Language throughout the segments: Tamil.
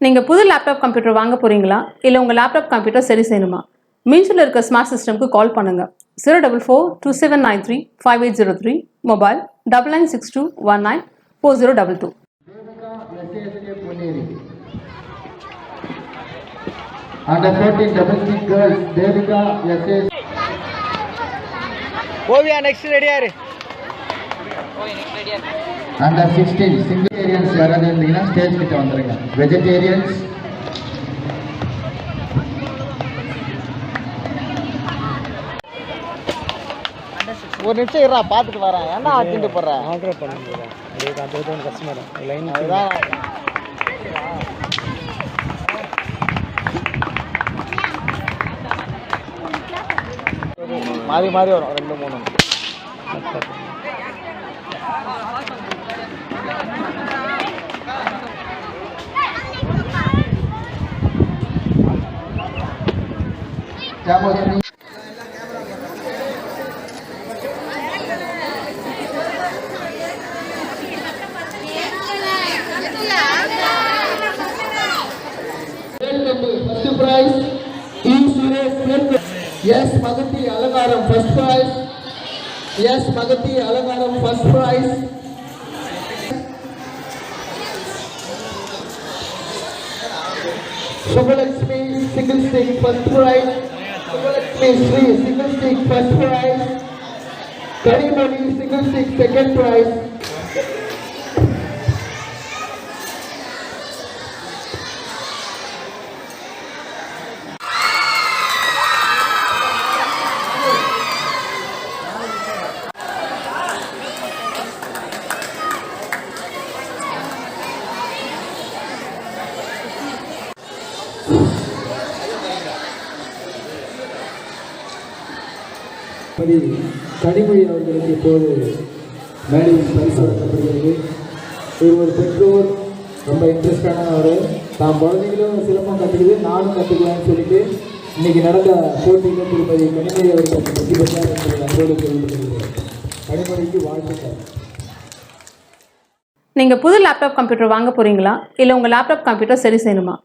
நீங்கள் புது லேப்டாப் கம்ப்யூட்டர் வாங்க போகிறீங்களா இல்லை உங்கள் லேப்டாப் கம்ப்யூட்டர் சரி செய்யணுமா? மீன்ஸில் இருக்க ஸ்மார்ட் சிஸ்டம்க்கு கால் பண்ணுங்கள். 04427935803, mobile 9962194022. Under 14 domestic girls, Devika SS. Ovia next ready are. Under 16 singatorians யாராவது இருந்தீங்கன்னா ஸ்டேஜ் கிட்ட வந்துருங்க. வெஜிடேரியன்ஸ் ஒரு நிமிஷம் இருடா பார்த்துட்டு வரேன். என்ன ஆட்டிட்டு போறேன் ஆர்டர் பண்ணுங்க. அது கஸ்டமர் லைன் மாறி மாறி வரும் 2 3. ஜாமோத்ரி first prize E Suresh yes Magati Alangaram first prize yes Magati Alangaram first prize Subhalakshmi single stick first prize Subhalakshmi Sri single stick first prize Karimani single stick second prize Kanimozhi அவர்களுக்கு இப்போது மேடையில் பரிசு வழங்கப்படுகிறது. ஒரு பெற்றோர் ரொம்ப இன்ட்ரெஸ்டானவர். தான் குழந்தைகளும் சிலம்பம் கற்றுக்குது, நானும் கற்றுக்கலான்னு சொல்லிட்டு இன்னைக்கு நடந்த போட்டியில் திருப்பதி கனிமொழி அவர்கள் வெற்றி பெற்றார் என்பதை அன்போடு தெரிவித்துக்கொள்கிறேன். கனிமொழிக்கு வாழ்த்துக்கள். நீங்கள் புது லேப்டாப் கம்ப்யூட்டர் வாங்க போகிறீங்களா இல்லை உங்கள் லேப்டாப் கம்ப்யூட்டர் சரி செய்யணுமா?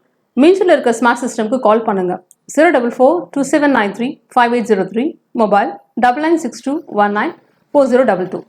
மீன்ஸில் இருக்க ஸ்மார்ட் சிஸ்டம்க்கு கால் பண்ணுங்கள். 04427935803, மொபைல் 9962194022.